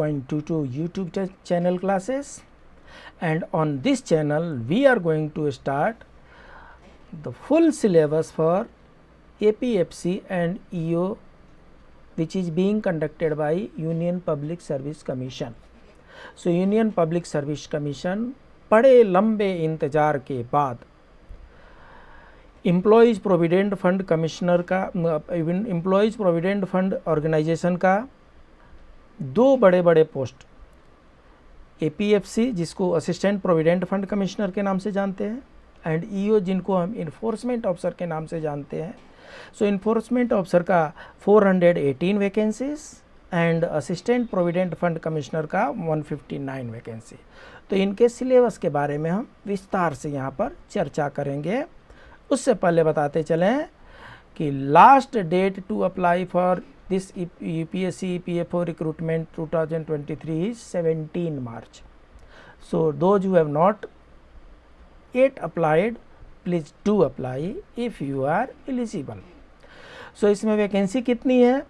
Going to YouTube channel classes, and on this channel we are going to start the full syllabus for APFC and EO which is being conducted by Union Public Service Commission. So Union Public Service Commission बड़े लंबे इंतज़ार के बाद employees provident fund commissioner का employees provident fund organisation का दो बड़े बड़े पोस्ट APFC जिसको असिस्टेंट प्रोविडेंट फंड कमिश्नर के नाम से जानते हैं एंड EO जिनको हम इन्फोर्समेंट ऑफिसर के नाम से जानते हैं. सो इन्फोर्समेंट ऑफिसर का 418 vacancies and assistant provident fund commissioner का 159 वैकेंसी. तो इनके सिलेबस के बारे में हम विस्तार से यहाँ पर चर्चा करेंगे. उससे पहले बताते चलें कि last date to apply for this UPSC EPFO recruitment 2023 is 17 March. So those who have not yet applied, please do apply if you are eligible. So इसमें वैकेंसी कितनी है?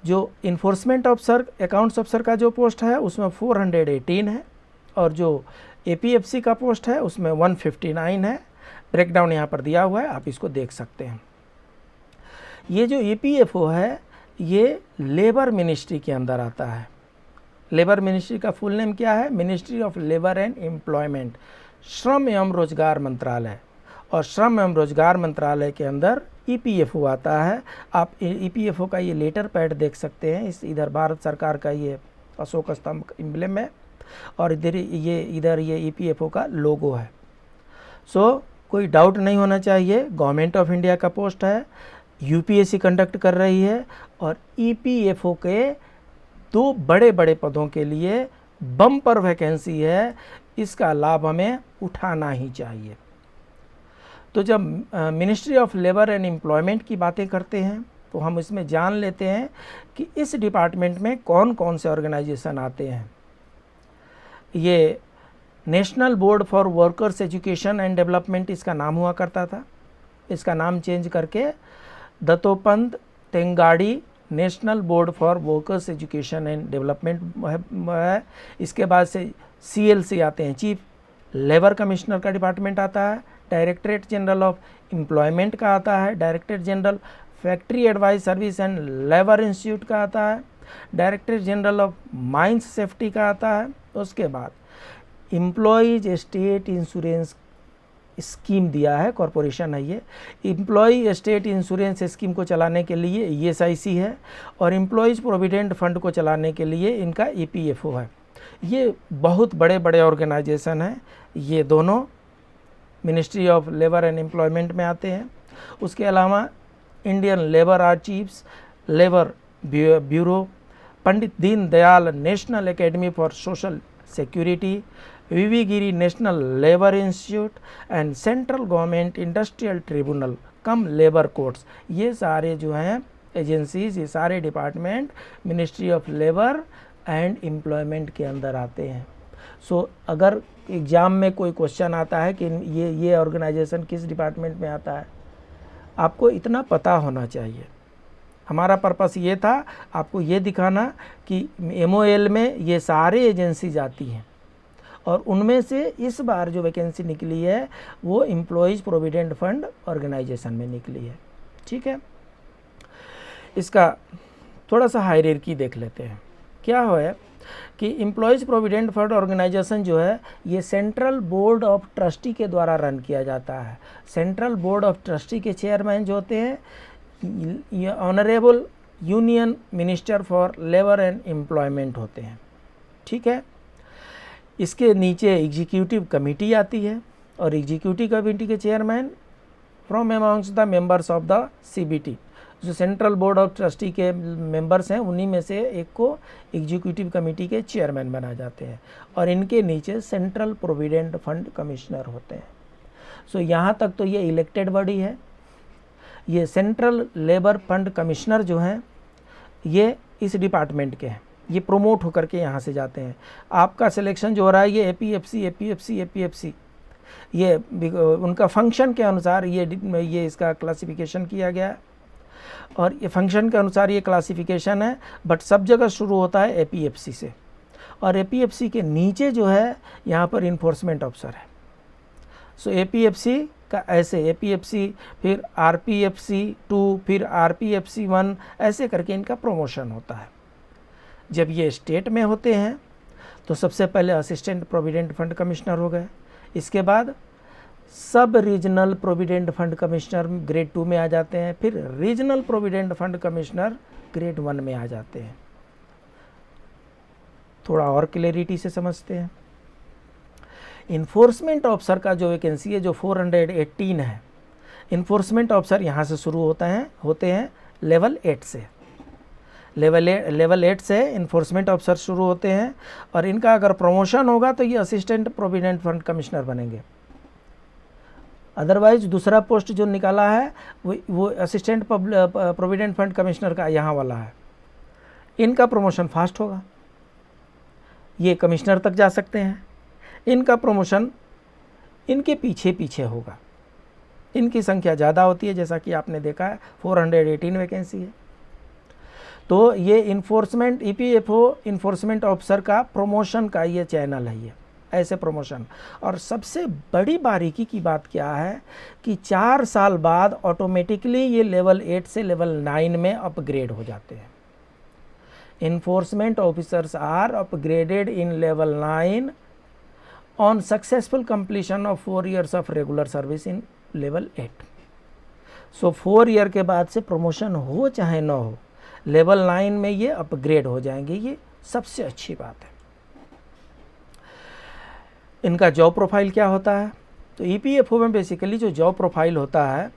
जो इन्फोर्समेंट ऑफिसर अकाउंट्स ऑफिसर का जो post है उसमें 418 है और जो APFC का पोस्ट है उसमें 159 है. ब्रेकडाउन यहाँ पर दिया हुआ है, आप इसको देख सकते हैं. ये जो EPFO है ये लेबर मिनिस्ट्री के अंदर आता है. लेबर मिनिस्ट्री का फुल नेम क्या है? Ministry of labour and employment, श्रम एवं रोजगार मंत्रालय. और श्रम एवं रोजगार मंत्रालय के अंदर EPFO आता है. आप EPFO का ये लेटर पैड देख सकते हैं. इस इधर भारत सरकार का ये अशोक स्तंभ एम्ब्लेम है और इधर ये EPFO का लोगो है. सो कोई डाउट नहीं होना चाहिए, गवर्नमेंट ऑफ इंडिया का पोस्ट है, UPSC कंडक्ट कर रही है और EPFO के दो बड़े बड़े पदों के लिए बम्पर वैकेंसी है. इसका लाभ हमें उठाना ही चाहिए. तो जब ministry of labour and employment की बातें करते हैं तो हम इसमें जान लेते हैं कि इस डिपार्टमेंट में कौन कौन से ऑर्गेनाइजेशन आते हैं. ये national board for workers education and development इसका नाम हुआ करता था. इसका नाम चेंज करके Dattopant Thengadi national board for workers education and development है. इसके बाद से CLC आते हैं, चीफ लेबर कमिश्नर का डिपार्टमेंट आता है. डायरेक्टरेट जनरल ऑफ एम्प्लॉयमेंट का आता है. Directorate general factory advice service and labour institute का आता है. Directorate general of mines safety का आता है. उसके बाद एम्प्लॉयज स्टेट इंश्योरेंस स्कीम दिया है, कॉरपोरेशन है ये. एम्प्लॉय स्टेट इंश्योरेंस स्कीम को चलाने के लिए ESIC है और एम्प्लॉयज़ प्रोविडेंट फंड को चलाने के लिए इनका EPFO है. ये बहुत बड़े बड़े ऑर्गेनाइजेशन हैं. ये दोनों ministry of labour and employment में आते हैं. उसके अलावा Indian labour archives, labour bureau, Pandit Deendayal national academy for social security, VV Giri national labour institute and central government industrial tribunal cum labour courts, ये सारे जो हैं एजेंसीज, ये सारे department ministry of labour and employment के अंदर आते हैं. सो अगर एग्ज़ाम में कोई क्वेश्चन आता है कि ये ऑर्गेनाइजेशन किस डिपार्टमेंट में आता है, आपको इतना पता होना चाहिए. हमारा पर्पस ये था आपको ये दिखाना कि MOL में ये सारे एजेंसीज आती हैं और उनमें से इस बार जो वैकेंसी निकली है वो एम्प्लॉयज़ प्रोविडेंट फंड ऑर्गेनाइजेशन में निकली है. ठीक है, इसका थोड़ा सा हायरार्की देख लेते हैं. क्या है कि एम्प्लॉयज़ प्रोविडेंट फंड ऑर्गेनाइजेशन जो है ये सेंट्रल बोर्ड ऑफ ट्रस्टी के द्वारा रन किया जाता है. सेंट्रल बोर्ड ऑफ ट्रस्टी के चेयरमैन जो होते हैं ये honourable union minister for labour and employment होते हैं. ठीक है, इसके नीचे एग्जीक्यूटिव कमेटी आती है और एग्जीक्यूटिव कमेटी के chairman from amongst the members of the CBT, जो सेंट्रल बोर्ड ऑफ ट्रस्टी के मेंबर्स हैं उन्हीं में से एक को एग्जीक्यूटिव कमेटी के चेयरमैन बनाए जाते हैं. और इनके नीचे सेंट्रल प्रोविडेंट फंड कमिश्नर होते हैं. सो यहाँ तक तो ये इलेक्टेड बॉडी है. ये सेंट्रल लेबर फंड कमिश्नर जो हैं ये इस डिपार्टमेंट के हैं. ये प्रोमोट होकर के यहाँ से जाते हैं. आपका सिलेक्शन जो हो रहा है ये APFC ये उनका फंक्शन के अनुसार ये इसका क्लासिफिकेशन किया गया है और ये फंक्शन के अनुसार ये क्लासिफिकेशन है. बट सब जगह शुरू होता है APFC से. और एपीएफसी के नीचे जो है यहाँ पर इन्फोर्समेंट ऑफिसर है। सो एपीएफसी का ऐसे एपीएफसी, फिर आरपीएफसी 2, फिर आरपीएफसी 1, ऐसे करके इनका प्रमोशन होता है। जब ये स्टेट में होते हैं तो सबसे पहले असिस्टेंट प्रोविडेंट फंड कमिश्नर हो गए, इसके बाद सब regional provident fund commissioner grade 2 में आ जाते हैं, फिर regional provident fund commissioner grade 1 में आ जाते हैं। थोड़ा और क्लैरिटी से समझते हैं। इन्फोर्समेंट ऑफिसर का जो वैकेंसी है जो 418 है, इन्फोर्समेंट ऑफिसर यहाँ से शुरू होते हैं लेवल 8 से। लेवल 8 से इन्फोर्समेंट ऑफिसर शुरू होते हैं और इनका अगर प्रमोशन होगा तो ये असिस्टेंट प्रोविडेंट फंड कमिश्नर बनेंगे। अदरवाइज दूसरा पोस्ट जो निकाला है वो असिस्टेंट प्रोविडेंट फंड कमिश्नर का यहाँ वाला है, इनका प्रमोशन फास्ट होगा, ये कमिश्नर तक जा सकते हैं। इनका प्रमोशन इनके पीछे पीछे होगा, इनकी संख्या ज़्यादा होती है, जैसा कि आपने देखा है 418 वैकेंसी है। तो ये इन्फोर्समेंट ईपीएफओ इन्फोर्समेंट ऑफिसर का प्रमोशन का ये चैनल है, ये ऐसे प्रमोशन। और सबसे बड़ी बारीकी की बात क्या है कि 4 साल बाद ऑटोमेटिकली ये लेवल 8 से लेवल 9 में अपग्रेड हो जाते हैं। Enforcement officers are upgraded in level 9 on successful completion of 4 years of regular service in level 8. So 4 year के बाद से प्रमोशन हो चाहे ना हो, लेवल 9 में ये अपग्रेड हो जाएंगे, ये सबसे अच्छी बात है। इनका जॉब प्रोफाइल क्या होता है? तो ईपीएफओ में बेसिकली जो जॉब प्रोफाइल होता है,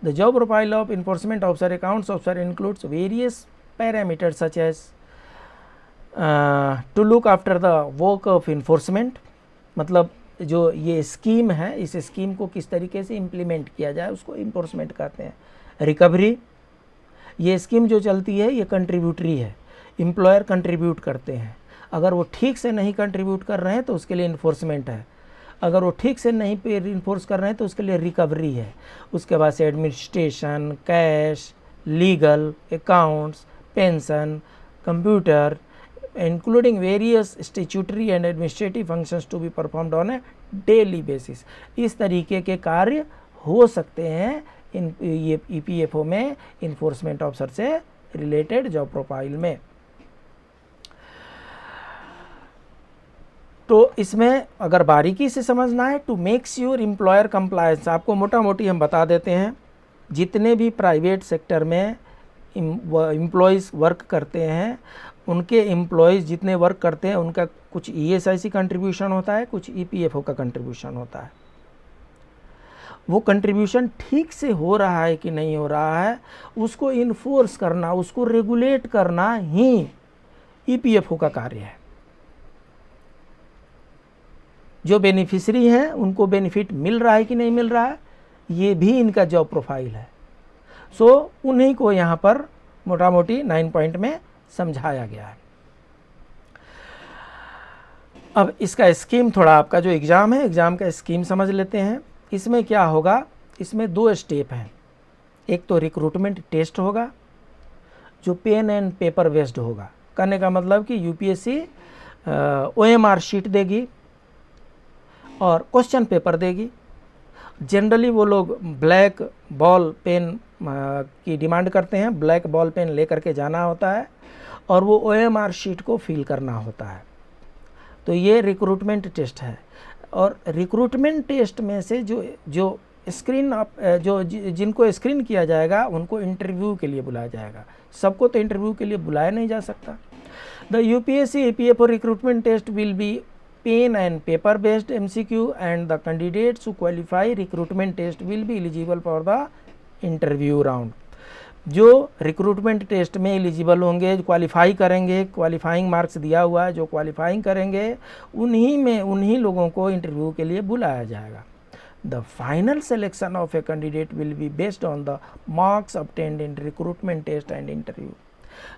the job profile of enforcement officer accounts officer includes various parameters such as to look after the work of enforcement, मतलब जो ये स्कीम है, इस स्कीम को किस तरीके से इम्प्लीमेंट किया जाए उसको इन्फोर्समेंट कहते हैं। रिकवरी, ये स्कीम जो चलती है ये कंट्रीब्यूटरी है, एम्प्लॉयर कंट्रीब्यूट करते हैं, अगर वो ठीक से नहीं कंट्रीब्यूट कर रहे हैं तो उसके लिए इन्फोर्समेंट है, अगर वो ठीक से नहीं पे इन्फोर्स कर रहे हैं तो उसके लिए रिकवरी है। उसके बाद से administration, cash, legal, accounts, pension, computer, including various statutory and administrative functions to be performed on a daily basis। इस तरीके के कार्य हो सकते हैं ये ईपीएफओ में इन्फोर्समेंट ऑफिसर से रिलेटेड जॉब प्रोफाइल में। तो इसमें अगर बारीकी से समझना है, to makes your employer compliance, आपको मोटा मोटी हम बता देते हैं, जितने भी प्राइवेट सेक्टर में एम्प्लॉयज़ वर्क करते हैं, उनके एम्प्लॉयज़ जितने वर्क करते हैं उनका कुछ ईएसआईसी कंट्रीब्यूशन होता है, कुछ ईपीएफओ का कंट्रीब्यूशन होता है। वो कंट्रीब्यूशन ठीक से हो रहा है कि नहीं हो रहा है उसको इन्फोर्स करना, उसको रेगुलेट करना ही ईपीएफओ का कार्य है। जो बेनिफिशरी हैं उनको बेनिफिट मिल रहा है कि नहीं मिल रहा है, ये भी इनका जॉब प्रोफाइल है। सो उन्हीं को यहाँ पर मोटा मोटी 9 पॉइंट में समझाया गया है। अब इसका स्कीम, थोड़ा आपका जो एग्ज़ाम है, एग्ज़ाम का स्कीम समझ लेते हैं। इसमें क्या होगा, इसमें 2 स्टेप हैं। एक तो रिक्रूटमेंट टेस्ट होगा जो पेन एंड पेपर बेस्ड होगा। करने का मतलब कि यूपीएससी ओएमआर शीट देगी और क्वेश्चन पेपर देगी। जनरली वो लोग ब्लैक बॉल पेन की डिमांड करते हैं, ब्लैक बॉल पेन लेकर के जाना होता है और वो ओएमआर शीट को फिल करना होता है। तो ये रिक्रूटमेंट टेस्ट है। और रिक्रूटमेंट टेस्ट में से जो स्क्रीन जो जिनको स्क्रीन किया जाएगा उनको इंटरव्यू के लिए बुलाया जाएगा। सबको तो इंटरव्यू के लिए बुलाया नहीं जा सकता। The UPSC EPFO recruitment test will be pen and paper based MCQ and the candidates who qualify recruitment test will be eligible for the interview round। जो रिक्रूटमेंट टेस्ट में एलिजिबल होंगे, क्वालिफाई करेंगे, क्वालिफाइंग मार्क्स दिया हुआ है, जो qualifying करेंगे उन्हीं लोगों को इंटरव्यू के लिए बुलाया जाएगा। The final selection of a candidate will be based on the marks obtained in recruitment test and interview.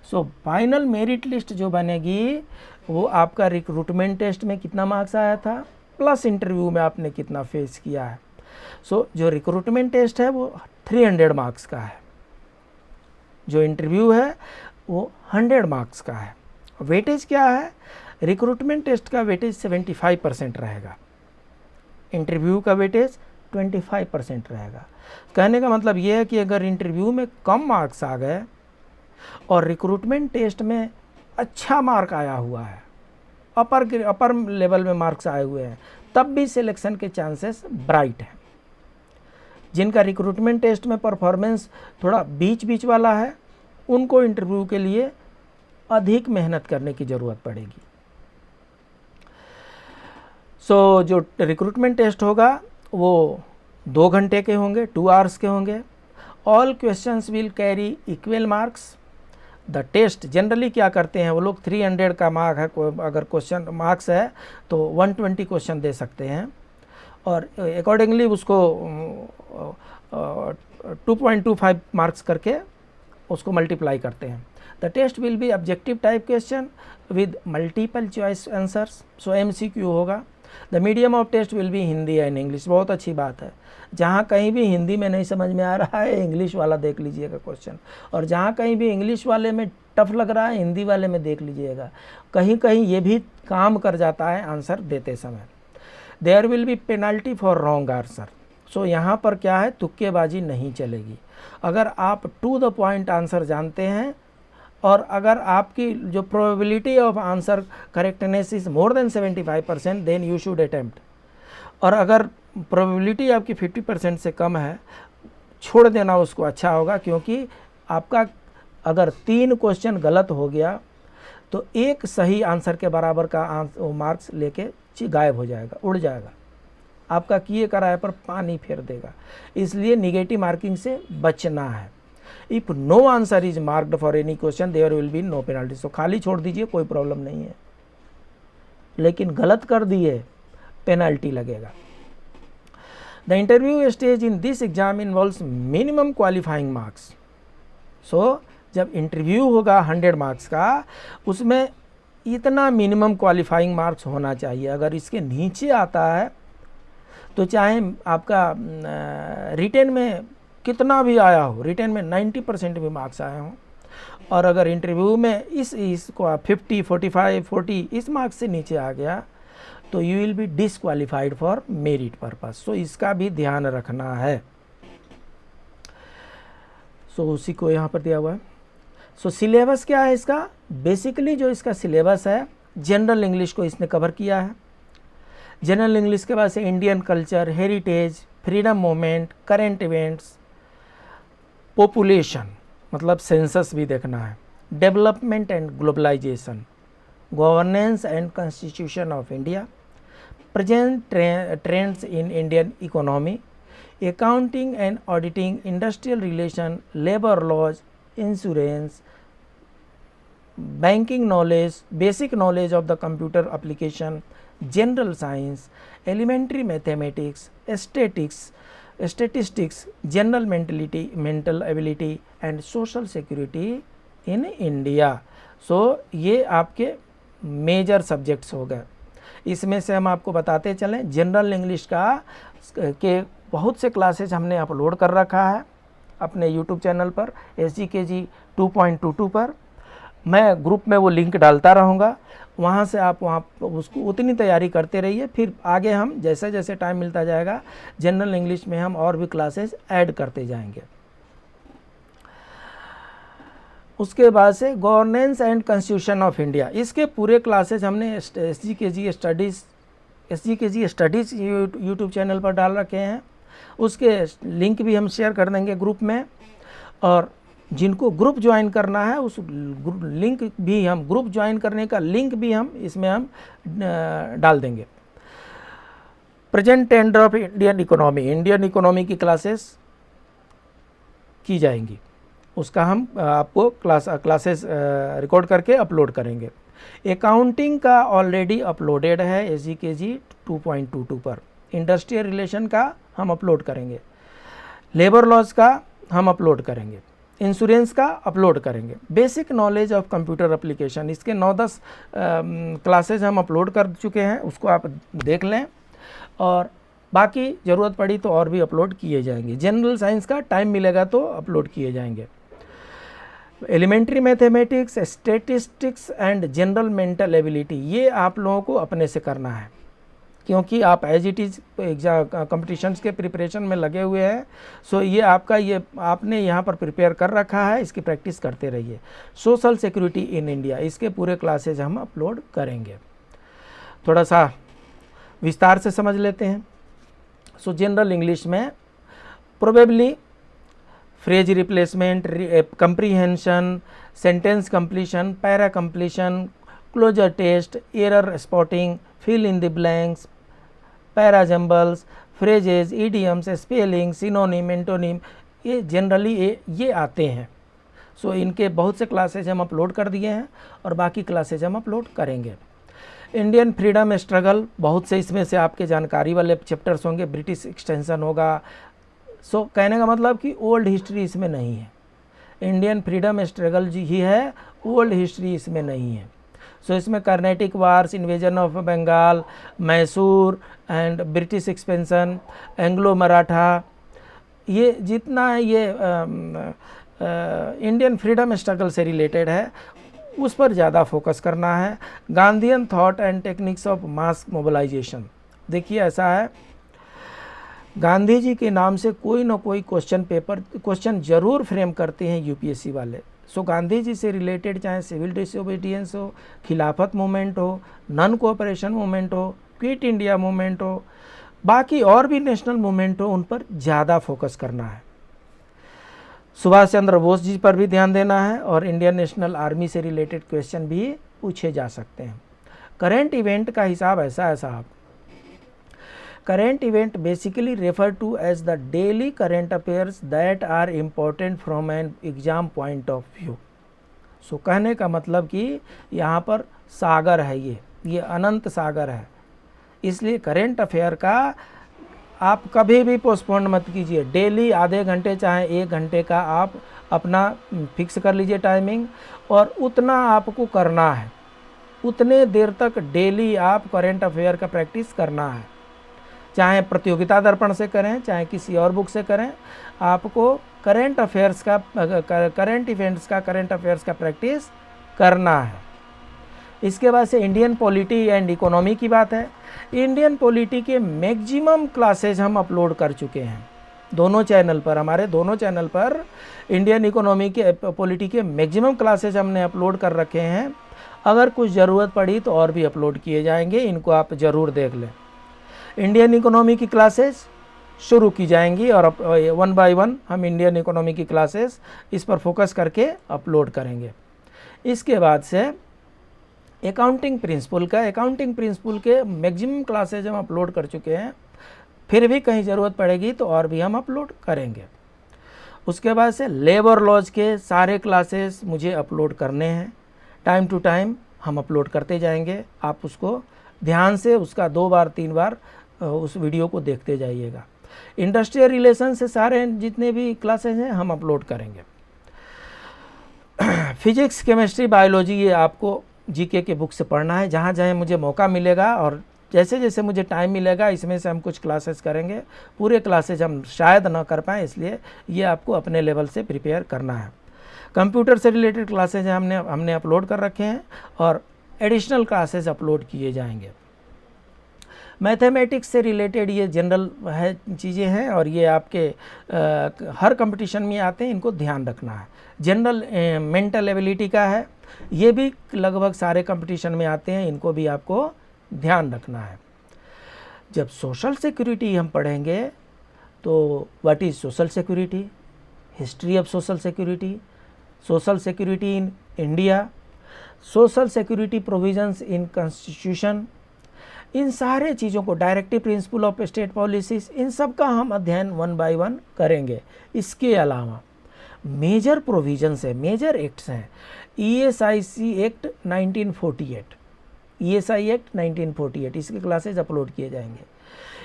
So final merit list जो बनेगी वो आपका रिक्रूटमेंट टेस्ट में कितना मार्क्स आया था प्लस इंटरव्यू में आपने कितना फेस किया है। सो जो रिक्रूटमेंट टेस्ट है वो 300 मार्क्स का है, जो इंटरव्यू है वो 100 मार्क्स का है। वेटेज क्या है, रिक्रूटमेंट टेस्ट का वेटेज 75% रहेगा, इंटरव्यू का वेटेज 25% रहेगा। कहने का मतलब ये है कि अगर इंटरव्यू में कम मार्क्स आ गए और रिक्रूटमेंट टेस्ट में अच्छा मार्क आया हुआ है, अपर लेवल में मार्क्स आए हुए हैं, तब भी सिलेक्शन के चांसेस ब्राइट हैं। जिनका रिक्रूटमेंट टेस्ट में परफॉर्मेंस थोड़ा बीच बीच वाला है, उनको इंटरव्यू के लिए अधिक मेहनत करने की ज़रूरत पड़ेगी। सो जो रिक्रूटमेंट टेस्ट होगा वो 2 घंटे के होंगे, 2 आवर्स के होंगे। All questions will carry equal marks. The test generally क्या करते हैं वो लोग, 300 का मार्क है, अगर क्वेश्चन मार्क्स है तो 120 क्वेश्चन दे सकते हैं और अकॉर्डिंगली उसको 2.25 मार्क्स करके उसको मल्टीप्लाई करते हैं। The test will be objective type question with multiple choice answers, so MCQ होगा। The medium of test will be Hindi and English. बहुत अच्छी बात है, जहाँ कहीं भी हिंदी में नहीं समझ में आ रहा है इंग्लिश वाला देख लीजिएगा क्वेश्चन, और जहाँ कहीं भी इंग्लिश वाले में टफ लग रहा है हिंदी वाले में देख लीजिएगा। कहीं कहीं ये भी काम कर जाता है आंसर देते समय। There will be penalty for wrong answer. So यहाँ पर क्या है, तुक्केबाजी नहीं चलेगी। अगर आप टू द पॉइंट आंसर जानते हैं और अगर आपकी जो probability of answer correctness is more than 75%, then you should attempt. और अगर प्रोबेबिलिटी आपकी 50% से कम है, छोड़ देना उसको अच्छा होगा, क्योंकि आपका अगर 3 क्वेश्चन गलत हो गया तो एक सही आंसर के बराबर का मार्क्स लेके गायब हो जाएगा, उड़ जाएगा, आपका किए कराए पर पानी फेर देगा। इसलिए निगेटिव मार्किंग से बचना है। If no answer is marked for any question there will be no penalty. So खाली छोड़ दीजिए, कोई प्रॉब्लम नहीं है, लेकिन गलत कर दिए पेनल्टी लगेगा। The interview stage in this exam involves minimum qualifying marks. So जब इंटरव्यू होगा 100 मार्क्स का, उसमें इतना मिनिमम क्वालिफाइंग मार्क्स होना चाहिए। अगर इसके नीचे आता है तो चाहे आपका रिटेन में कितना भी आया हो, रिटेन में 90% भी मार्क्स आए हों, और अगर इंटरव्यू में इसको 50, 45, 40 इस मार्क्स से नीचे आ गया तो you will be disqualified for merit purpose. So इसका भी ध्यान रखना है। सो उसी को यहाँ पर दिया हुआ है। सो सिलेबस क्या है इसका, बेसिकली जो इसका सिलेबस है, जनरल इंग्लिश को इसने कवर किया है। जनरल इंग्लिश के बाद से Indian culture, heritage, freedom movement, current events, population मतलब सेंसस भी देखना है, development and globalisation, governance and constitution of India, present trends in Indian economy, accounting and auditing, industrial relation, labour laws, insurance, banking knowledge, basic knowledge of the computer application, general science, elementary mathematics, statistics, general mental ability and social security in India. So ये आपके major subjects हो गए। इसमें से हम आपको बताते चलें, जनरल इंग्लिश का के बहुत से क्लासेज हमने अपलोड कर रखा है अपने यूट्यूब चैनल पर, SGKG 2.22 पर। मैं ग्रुप में वो लिंक डालता रहूँगा, वहाँ से आप वहाँ उसको उतनी तैयारी करते रहिए। फिर आगे हम जैसे जैसे टाइम मिलता जाएगा जनरल इंग्लिश में हम और भी क्लासेस ऐड करते जाएंगे। उसके बाद से governance and constitution of India, इसके पूरे क्लासेस हमने SGKG स्टडीज़ यूट्यूब चैनल पर डाल रखे हैं। उसके लिंक भी हम शेयर कर देंगे ग्रुप में, और जिनको ग्रुप ज्वाइन करना है उस लिंक भी हम, ग्रुप ज्वाइन करने का लिंक भी हम इसमें हम डाल देंगे। Present trend of Indian economy, Indian economy की क्लासेस की जाएंगी, उसका हम आपको क्लासेस रिकॉर्ड करके अपलोड करेंगे। अकाउंटिंग का ऑलरेडी अपलोडेड है SGKG 2.22 पर। इंडस्ट्रियल रिलेशन का हम अपलोड करेंगे, लेबर लॉज का हम अपलोड करेंगे, इंश्योरेंस का अपलोड करेंगे, basic knowledge of computer application, इसके 9-10 क्लासेज हम अपलोड कर चुके हैं, उसको आप देख लें, और बाकी ज़रूरत पड़ी तो और भी अपलोड किए जाएंगे। जनरल साइंस का टाइम मिलेगा तो अपलोड किए जाएंगे। Elementary mathematics, statistics and general mental ability, ये आप लोगों को अपने से करना है, क्योंकि आप as it is exam competitions के प्रिपरेशन में लगे हुए हैं। सो ये आपका ये आपने यहाँ पर प्रिपेयर कर रखा है, इसकी प्रैक्टिस करते रहिए। सोशल सिक्योरिटी इन इंडिया, इसके पूरे क्लासेज हम अपलोड करेंगे। थोड़ा सा विस्तार से समझ लेते हैं। सो जनरल इंग्लिश में probably phrase replacement, comprehension, sentence completion, para completion, cloze test, error spotting, fill in the blanks, para jumbles, phrases, idioms, spelling, synonym, antonym, ये जनरली ये आते हैं। सो इनके बहुत से क्लासेज हम अपलोड कर दिए हैं और बाकी क्लासेज हम अपलोड करेंगे। इंडियन फ्रीडम स्ट्रगल, बहुत से इसमें से आपके जानकारी वाले चैप्टर्स होंगे, ब्रिटिश एक्सटेंशन होगा। सो कहने का मतलब कि ओल्ड हिस्ट्री इसमें नहीं है, इंडियन फ्रीडम स्ट्रगल जी ही है, ओल्ड हिस्ट्री इसमें नहीं है। सो इसमें Carnatic wars, invasion of Bengal, Mysore and British expansion, Anglo Maratha, ये जितना ये इंडियन फ्रीडम स्ट्रगल से रिलेटेड है उस पर ज़्यादा फोकस करना है। Gandhian thought and techniques of mass mobilisation, देखिए ऐसा है, गांधी जी के नाम से कोई ना कोई क्वेश्चन जरूर फ्रेम करते हैं यूपीएससी वाले। सो गांधी जी से रिलेटेड चाहे सिविल डिसोबीडियंस हो, खिलाफत मूवमेंट हो, नॉन कोऑपरेशन मूवमेंट हो, क्विट इंडिया मूवमेंट हो, बाकी और भी नेशनल मूवमेंट हो, उन पर ज़्यादा फोकस करना है। सुभाष चंद्र बोस जी पर भी ध्यान देना है और इंडियन नेशनल आर्मी से रिलेटेड क्वेश्चन भी पूछे जा सकते हैं। करेंट इवेंट का हिसाब ऐसा है साहब, current event basically refer to as the daily current affairs that are important from an exam point of view. So कहने का मतलब कि यहाँ पर सागर है, ये अनंत सागर है, इसलिए करेंट अफेयर का आप कभी भी पोस्टपोन मत कीजिए। डेली आधे घंटे चाहे 1 घंटे का आप अपना फिक्स कर लीजिए टाइमिंग, और उतना आपको करना है, उतने देर तक डेली आप करेंट अफेयर का प्रैक्टिस करना है। चाहे प्रतियोगिता दर्पण से करें, चाहे किसी और बुक से करें, आपको करेंट अफेयर्स का करंट अफेयर्स का प्रैक्टिस करना है। इसके बाद से इंडियन पॉलिटी एंड इकोनॉमी की बात है। इंडियन पॉलिटी के मैक्सिमम क्लासेज हम अपलोड कर चुके हैं दोनों चैनल पर, हमारे दोनों चैनल पर इंडियन इकोनॉमी के पॉलिटी के मैक्सिमम क्लासेज हमने अपलोड कर रखे हैं। अगर कुछ ज़रूरत पड़ी तो और भी अपलोड किए जाएंगे, इनको आप ज़रूर देख लें। इंडियन इकोनॉमी की क्लासेस शुरू की जाएंगी और 1 बाय 1 हम इंडियन इकोनॉमी की क्लासेस इस पर फोकस करके अपलोड करेंगे। इसके बाद से अकाउंटिंग प्रिंसिपल के मैक्सिमम क्लासेज हम अपलोड कर चुके हैं, फिर भी कहीं ज़रूरत पड़ेगी तो और भी हम अपलोड करेंगे। उसके बाद से लेबर लॉज के सारे क्लासेस मुझे अपलोड करने हैं, टाइम टू टाइम हम अपलोड करते जाएंगे। आप उसको ध्यान से उसका 2 बार 3 बार उस वीडियो को देखते जाइएगा। इंडस्ट्रियल रिलेशन से सारे जितने भी क्लासेस हैं हम अपलोड करेंगे। फिजिक्स, केमिस्ट्री, बायोलॉजी, ये आपको जीके के बुक से पढ़ना है। जहाँ जहाँ मुझे मौका मिलेगा और जैसे जैसे मुझे टाइम मिलेगा इसमें से हम कुछ क्लासेस करेंगे। पूरे क्लासेज हम शायद ना कर पाएँ, इसलिए ये आपको अपने लेवल से प्रिपेयर करना है। कंप्यूटर से रिलेटेड क्लासेज हमने अपलोड कर रखे हैं और एडिशनल क्लासेस अपलोड किए जाएंगे। मैथमेटिक्स से रिलेटेड ये जनरल है चीज़ें हैं और ये आपके हर कंपटीशन में आते हैं, इनको ध्यान रखना है। जनरल मेंटल एबिलिटी का है, ये भी लगभग सारे कंपटीशन में आते हैं, इनको भी आपको ध्यान रखना है। जब सोशल सिक्योरिटी हम पढ़ेंगे तो what is social security, history of social security in India, social security provisions in constitution, इन सारे चीज़ों को, directive principle of state policies, इन सब का हम अध्ययन 1 बाय 1 करेंगे। इसके अलावा मेजर प्रोविजंस है, मेजर एक्ट्स हैं। ESIC एक्ट 1948, ESI एक्ट 1948, इसके क्लासेज अपलोड किए जाएंगे।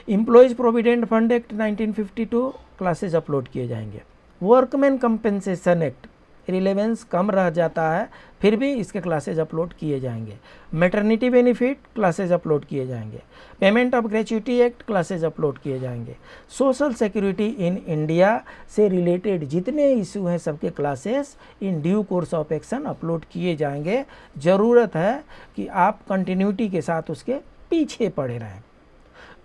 Employees provident fund act 1952 classes upload किए जाएंगे। वर्कमैन कंपेंसेशन एक्ट रिलेवेंस कम रह जाता है, फिर भी इसके क्लासेज अपलोड किए जाएंगे। मैटरनिटी बेनिफिट क्लासेज अपलोड किए जाएंगे। Payment of gratuity act classes upload किए जाएंगे। सोशल सिक्योरिटी इन इंडिया से रिलेटेड जितने इशू हैं सबके classes in due course of action upload किए जाएंगे। ज़रूरत है कि आप कंटिन्यूटी के साथ उसके पीछे पड़े रहें।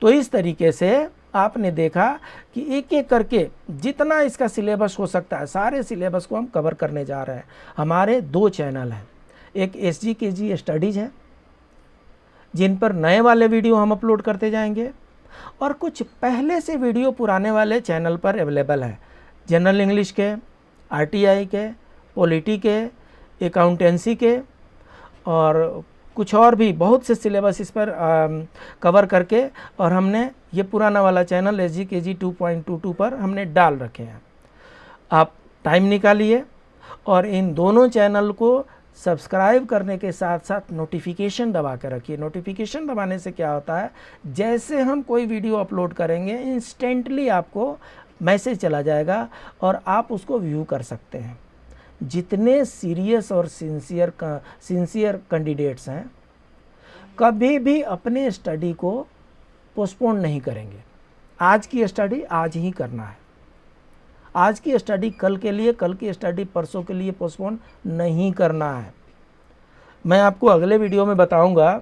तो इस तरीके से आपने देखा कि एक एक करके जितना इसका सिलेबस हो सकता है सारे सिलेबस को हम कवर करने जा रहे हैं। हमारे 2 चैनल हैं, एक SGKG स्टडीज़ है जिन पर नए वाले वीडियो हम अपलोड करते जाएंगे, और कुछ पहले से वीडियो पुराने वाले चैनल पर अवेलेबल है। जनरल इंग्लिश के, RTI के, पॉलिटी के, अकाउंटेंसी के और कुछ और भी बहुत से सिलेबस इस पर कवर करके, और हमने ये पुराना वाला चैनल SGKG 2.22 पर हमने डाल रखे हैं। आप टाइम निकालिए और इन दोनों चैनल को सब्सक्राइब करने के साथ साथ नोटिफिकेशन दबा कर रखिए। नोटिफिकेशन दबाने से क्या होता है, जैसे हम कोई वीडियो अपलोड करेंगे इंस्टेंटली आपको मैसेज चला जाएगा और आप उसको व्यू कर सकते हैं। जितने सीरियस और सिंसियर कैंडिडेट्स हैं कभी भी अपने स्टडी को पोस्टपोन नहीं करेंगे। आज की स्टडी आज ही करना है, आज की स्टडी कल के लिए, कल की स्टडी परसों के लिए पोस्टपोन नहीं करना है। मैं आपको अगले वीडियो में बताऊंगा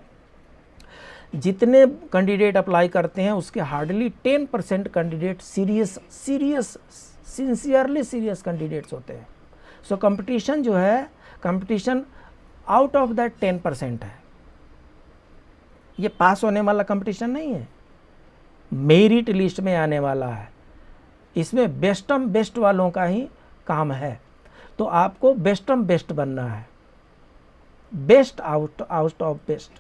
जितने कैंडिडेट अप्लाई करते हैं उसके hardly 10% candidate sincerely serious candidates होते हैं। सो कंपटीशन जो है, कंपटीशन आउट ऑफ दैट 10% है। ये पास होने वाला कंपटीशन नहीं है, मेरिट लिस्ट में आने वाला है। इसमें बेस्टम बेस्ट वालों का ही काम है। तो आपको बेस्टम बेस्ट बनना है, बेस्ट आउट ऑफ बेस्ट,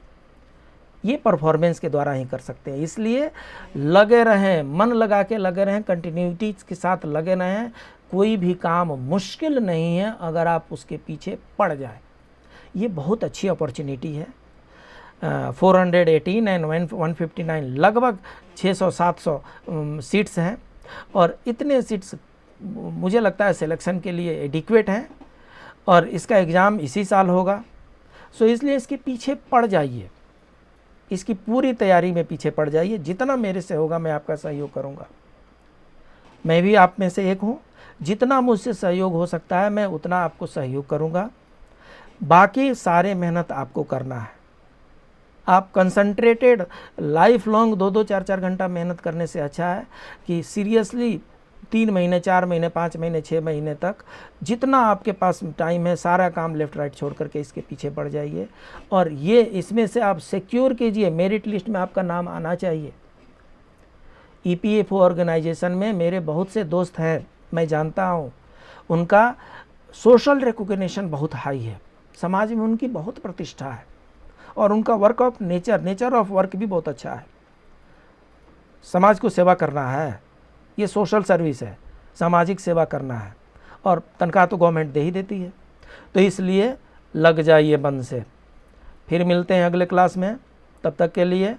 ये परफॉर्मेंस के द्वारा ही कर सकते हैं। इसलिए लगे रहें, मन लगा के लगे रहें, कंटिन्यूटी के साथ लगे रहें। कोई भी काम मुश्किल नहीं है अगर आप उसके पीछे पड़ जाए। ये बहुत अच्छी अपॉर्चुनिटी है। 418 एंड 159 लगभग 600-700 सीट्स हैं, और इतने सीट्स मुझे लगता है सिलेक्शन के लिए एडिक्वेट हैं, और इसका एग्ज़ाम इसी साल होगा। सो इसलिए इसके पीछे पड़ जाइए, इसकी पूरी तैयारी में पीछे पड़ जाइए। जितना मेरे से होगा मैं आपका सहयोग करूँगा। मैं भी आप में से एक हूँ, जितना मुझसे सहयोग हो सकता है मैं उतना आपको सहयोग करूँगा। बाकी सारे मेहनत आपको करना है। आप कंसंट्रेटेड लाइफ लॉन्ग 2-2, 4-4 घंटा मेहनत करने से अच्छा है कि सीरियसली 3 महीने, 4 महीने, 5 महीने, 6 महीने तक जितना आपके पास टाइम है सारा काम लेफ़्ट राइट छोड़ करके इसके पीछे पड़ जाइए, और ये इसमें से आप सिक्योर कीजिए। मेरिट लिस्ट में आपका नाम आना चाहिए। EPFO ऑर्गेनाइजेशन में मेरे बहुत से दोस्त हैं, मैं जानता हूँ, उनका सोशल रिकॉग्निशन बहुत हाई है, समाज में उनकी बहुत प्रतिष्ठा है, और उनका work of nature of work भी बहुत अच्छा है। समाज को सेवा करना है, ये सोशल सर्विस है, सामाजिक सेवा करना है, और तनख्वाह तो गवर्नमेंट दे ही देती है। तो इसलिए लग जाइए मन से। फिर मिलते हैं अगले क्लास में, तब तक के लिए